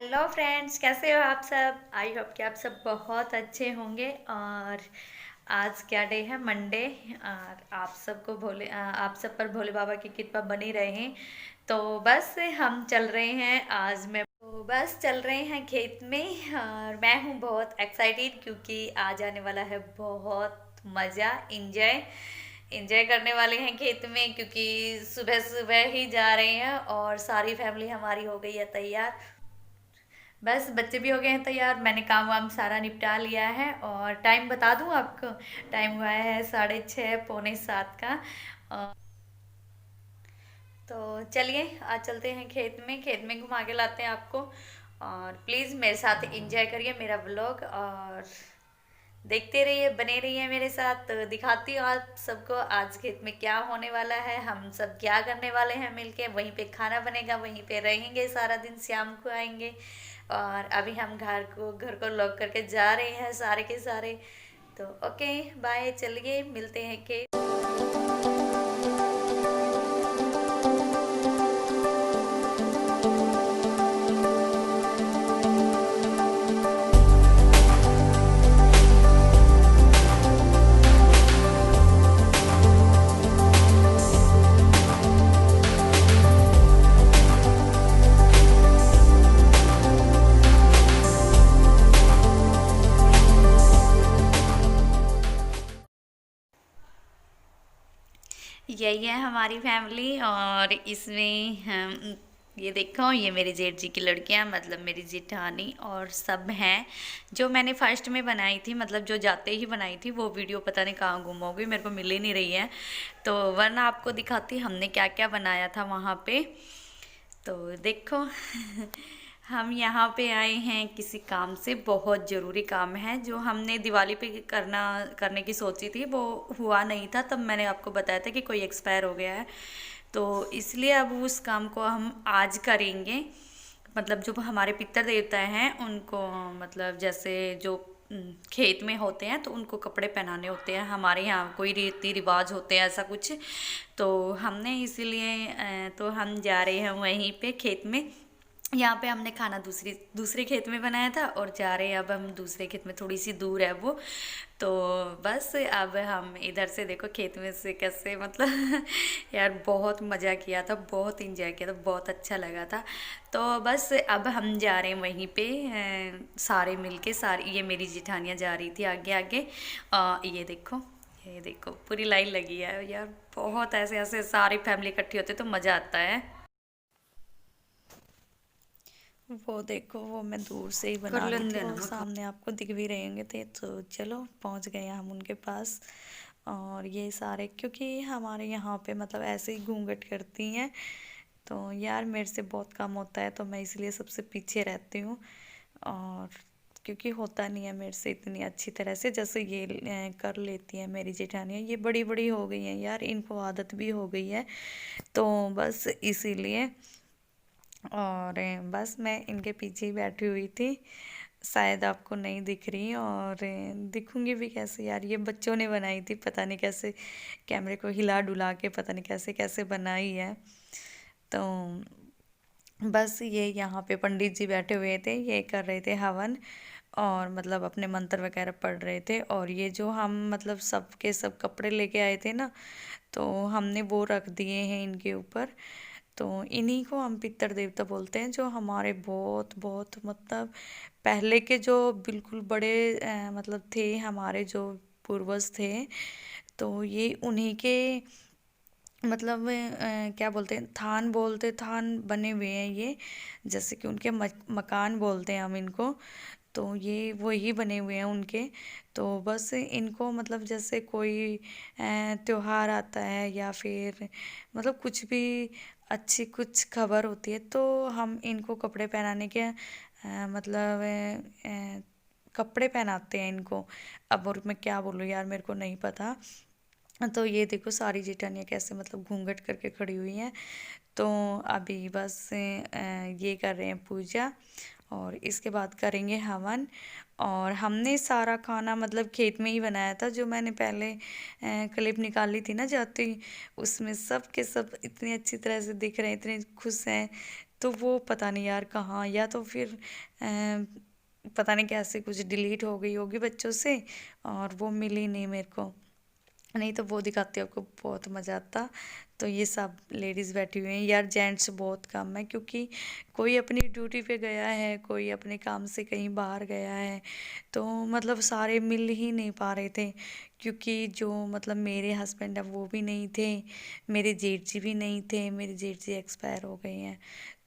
Hello friends, कैसे हो आप सब। आई होप कि आप सब बहुत अच्छे होंगे। और आज क्या डे है? मंडे। और आप सबको आप सब पर भोले बाबा की कृपा बनी रहे। तो बस हम चल रहे हैं, आज मैं तो बस चल रहे हैं खेत में। और मैं हूँ बहुत एक्साइटेड क्योंकि आज आने वाला है बहुत मज़ा, इंजॉय इंजॉय करने वाले हैं खेत में, क्योंकि सुबह सुबह ही जा रहे हैं और सारी फैमिली हमारी हो गई है तैयार। बस बच्चे भी हो गए हैं तैयार, मैंने काम वाम सारा निपटा लिया है। और टाइम बता दूं आपको, टाइम हुआ है 6:30 पौने 7 का। अ, तो चलिए आज चलते हैं खेत में, घुमा के लाते हैं आपको। और प्लीज़ मेरे साथ एंजॉय करिए मेरा व्लॉग, और देखते रहिए, बने रहिए मेरे साथ। तो दिखाती हूँ आप सबको आज खेत में क्या होने वाला है, हम सब क्या करने वाले हैं मिलके। वहीं पे खाना बनेगा, वहीं पे रहेंगे सारा दिन, शाम को आएंगे। और अभी हम घर को लॉक करके जा रहे हैं सारे के सारे। तो ओके, बाय, चलिए मिलते हैं खेत। यही है हमारी फैमिली। और इसमें हम ये देखो, ये मेरे जेठ जी की लड़कियां, मतलब मेरी जेठानी और सब हैं। जो मैंने फर्स्ट में बनाई थी, मतलब जो जाते ही बनाई थी, वो वीडियो पता नहीं कहाँ गुम हो गई, मेरे को मिल ही नहीं रही है। तो वरना आपको दिखाती हमने क्या क्या बनाया था वहाँ पे। तो देखो हम यहाँ पे आए हैं किसी काम से, बहुत ज़रूरी काम है। जो हमने दिवाली पे करने की सोची थी वो हुआ नहीं था, तब मैंने आपको बताया था कि कोई एक्सपायर हो गया है। तो इसलिए अब उस काम को हम आज करेंगे। मतलब जो हमारे पितर देवता हैं उनको, मतलब जैसे जो खेत में होते हैं तो उनको कपड़े पहनाने होते हैं, हमारे यहाँ कोई रीति रिवाज होते हैं ऐसा कुछ। तो हमने इसीलिए तो हम जा रहे हैं वहीं पे खेत में। यहाँ पे हमने खाना दूसरे खेत में बनाया था, और जा रहे हैं अब हम दूसरे खेत में, थोड़ी सी दूर है वो। तो बस अब हम इधर से देखो खेत में से कैसे, मतलब यार बहुत मज़ा किया था, बहुत इंजॉय किया था, बहुत अच्छा लगा था। तो बस अब हम जा रहे हैं वहीं पे, सारे मिलके, सारी ये मेरी जिठानियाँ जा रही थी आगे आगे। ये देखो, ये देखो पूरी लाइन लगी है यार। बहुत ऐसे ऐसे सारी फैमिली इकट्ठी होती है तो मज़ा आता है। वो देखो, वो मैं दूर से ही बना रही थी, वो सामने आपको दिख भी रहे होंगे थे। तो चलो पहुंच गए हम उनके पास। और ये सारे, क्योंकि हमारे यहाँ पे मतलब ऐसे ही घूंघट करती हैं, तो यार मेरे से बहुत कम होता है, तो मैं इसलिए सबसे पीछे रहती हूँ। और क्योंकि होता नहीं है मेरे से इतनी अच्छी तरह से जैसे ये कर लेती है मेरी जेठानियाँ। ये बड़ी बड़ी हो गई हैं यार, इनको आदत भी हो गई है, तो बस इसीलिए। और बस मैं इनके पीछे ही बैठी हुई थी, शायद आपको नहीं दिख रही, और दिखूंगी भी कैसे यार। ये बच्चों ने बनाई थी, पता नहीं कैसे कैमरे को हिला डुला के, पता नहीं कैसे कैसे बनाई है। तो बस ये यहाँ पे पंडित जी बैठे हुए थे, ये कर रहे थे हवन, और मतलब अपने मंत्र वगैरह पढ़ रहे थे। और ये जो हम मतलब सब के सब कपड़े लेके आए थे ना, तो हमने वो रख दिए हैं इनके ऊपर। तो इन्हीं को हम पितर देवता बोलते हैं, जो हमारे बहुत बहुत मतलब पहले के जो बिल्कुल बड़े मतलब थे, हमारे जो पूर्वज थे। तो ये उन्हीं के मतलब क्या बोलते हैं, थान बने हुए हैं ये, जैसे कि उनके मकान बोलते हैं हम इनको। तो ये वही बने हुए हैं उनके। तो बस इनको मतलब जैसे कोई त्योहार आता है, या फिर मतलब कुछ भी अच्छी कुछ खबर होती है, तो हम इनको कपड़े पहनाने के मतलब कपड़े पहनाते हैं इनको। अब और मैं क्या बोलूँ यार, मेरे को नहीं पता। तो ये देखो सारी जेठानियाँ कैसे मतलब घूंघट करके खड़ी हुई हैं। तो अभी बस ये कर रहे हैं पूजा, और इसके बाद करेंगे हवन। और हमने सारा खाना मतलब खेत में ही बनाया था, जो मैंने पहले क्लिप निकाली थी ना जाती, उसमें सब के सब इतनी अच्छी तरह से दिख रहे हैं, इतने खुश हैं। तो वो पता नहीं यार कहाँ, या तो फिर पता नहीं कैसे कुछ डिलीट हो गई होगी बच्चों से और वो मिली नहीं मेरे को, नहीं तो वो दिखाती आपको बहुत मज़ा आता। तो ये सब लेडीज़ बैठी हुई हैं यार, जेंट्स बहुत कम है क्योंकि कोई अपनी ड्यूटी पे गया है, कोई अपने काम से कहीं बाहर गया है, तो मतलब सारे मिल ही नहीं पा रहे थे। क्योंकि जो मतलब मेरे हस्बैंड है वो भी नहीं थे, मेरे जेठ जी भी नहीं थे, मेरे जेठ जी एक्सपायर हो गए हैं।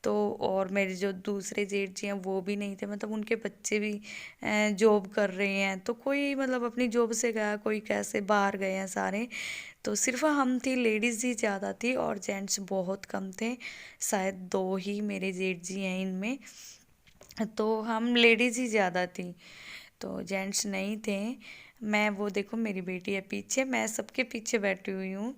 तो और मेरे जो दूसरे जेठ जी हैं वो भी नहीं थे, मतलब उनके बच्चे भी जॉब कर रहे हैं, तो कोई मतलब अपनी जॉब से गया, कोई कैसे बाहर गए हैं सारे। तो सिर्फ हम थी, लेडीज़ ही ज़्यादा थी और जेंट्स बहुत कम थे, शायद दो ही मेरे जेठ जी हैं इनमें, तो हम लेडीज़ ही ज़्यादा थी, तो जेंट्स नहीं थे। मैं वो देखो मेरी बेटी है पीछे, मैं सबके पीछे बैठी हुई हूँ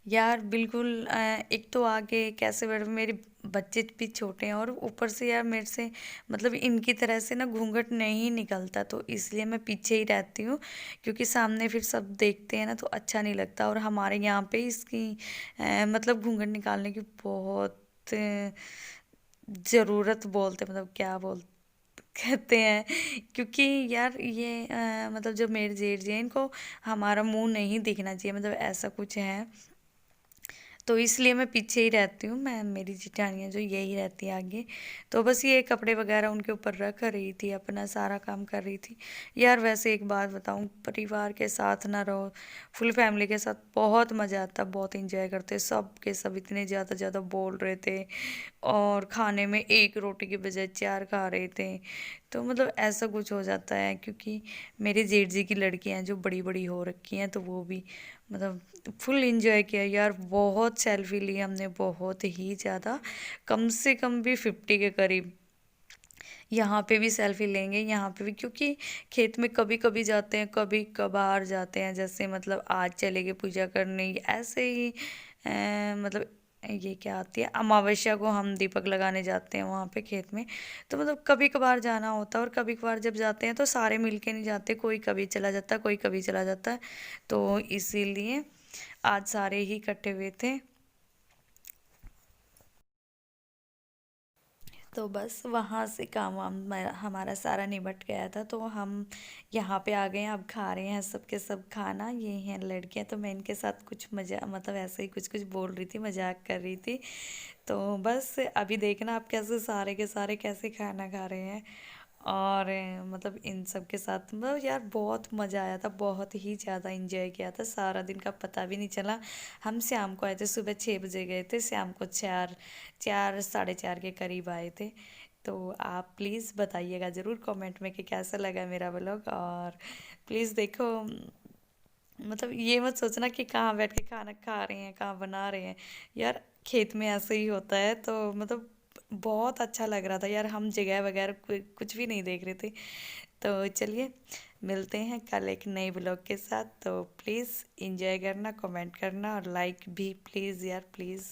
यार, बिल्कुल एक तो आगे कैसे बैठ, मेरे बच्चे भी छोटे हैं और ऊपर से यार मेरे से मतलब इनकी तरह से ना घूंघट नहीं निकलता, तो इसलिए मैं पीछे ही रहती हूँ, क्योंकि सामने फिर सब देखते हैं ना तो अच्छा नहीं लगता। और हमारे यहाँ पे इसकी मतलब घूंघट निकालने की बहुत ज़रूरत बोलते, मतलब क्या बोल कहते हैं, क्योंकि यार ये मतलब जो मेरे जेठ जी हैं इनको हमारा मुंह नहीं दिखना चाहिए, मतलब ऐसा कुछ है, तो इसलिए मैं पीछे ही रहती हूँ। मैं, मेरी जिठानियाँ जो यही रहती है आगे, तो बस ये कपड़े वगैरह उनके ऊपर रख रही थी, अपना सारा काम कर रही थी। यार वैसे एक बात बताऊँ, परिवार के साथ ना रहो, फुल फैमिली के साथ बहुत मज़ा आता, बहुत इंजॉय करते, सब के सब इतने ज़्यादा ज़्यादा बोल रहे थे और खाने में एक रोटी के बजाय चार खा रहे थे, तो मतलब ऐसा कुछ हो जाता है। क्योंकि मेरे जेठ जी की लड़कियां जो बड़ी बड़ी हो रखी हैं, तो वो भी मतलब फुल इंजॉय किया यार, बहुत सेल्फी ली हमने, बहुत ही ज़्यादा, कम से कम भी 50 के करीब। यहाँ पे भी सेल्फी लेंगे, यहाँ पे भी, क्योंकि खेत में कभी कभी जाते हैं, कभी कभार जाते हैं, जैसे मतलब आज चले गए पूजा करने, ऐसे ही मतलब ये क्या आती है अमावस्या को हम दीपक लगाने जाते हैं वहाँ पे खेत में, तो मतलब कभी कभार जाना होता है। और कभी कभार जब जाते हैं तो सारे मिलके नहीं जाते, कोई कभी चला जाता है, कोई कभी चला जाता है, तो इसीलिए आज सारे ही इकट्ठे हुए थे। तो बस वहाँ से काम वाम हमारा सारा निबट गया था, तो हम यहाँ पे आ गए हैं, अब खा रहे हैं सब के सब खाना। ये हैं लड़कियाँ, तो मैं इनके साथ कुछ मजा मतलब ऐसे ही कुछ कुछ बोल रही थी, मजाक कर रही थी। तो बस अभी देखना आप कैसे सारे के सारे कैसे खाना खा रहे हैं। और मतलब इन सब के साथ मतलब यार बहुत मज़ा आया था, बहुत ही ज़्यादा इंजॉय किया था, सारा दिन का पता भी नहीं चला। हम शाम को आए थे, सुबह 6 बजे गए थे, शाम को 4 4 साढ़े 4 के करीब आए थे। तो आप प्लीज़ बताइएगा ज़रूर कमेंट में कि कैसा लगा मेरा व्लॉग। और प्लीज़ देखो, मतलब ये मत सोचना कि कहाँ बैठ के खाना खा रहे हैं, कहाँ बना रहे हैं, यार खेत में ऐसे ही होता है। तो मतलब बहुत अच्छा लग रहा था यार, हम जगह वगैरह कुछ भी नहीं देख रहे थे। तो चलिए मिलते हैं कल एक नए ब्लॉग के साथ, तो प्लीज़ इंजॉय करना, कमेंट करना और लाइक भी प्लीज़ यार, प्लीज़।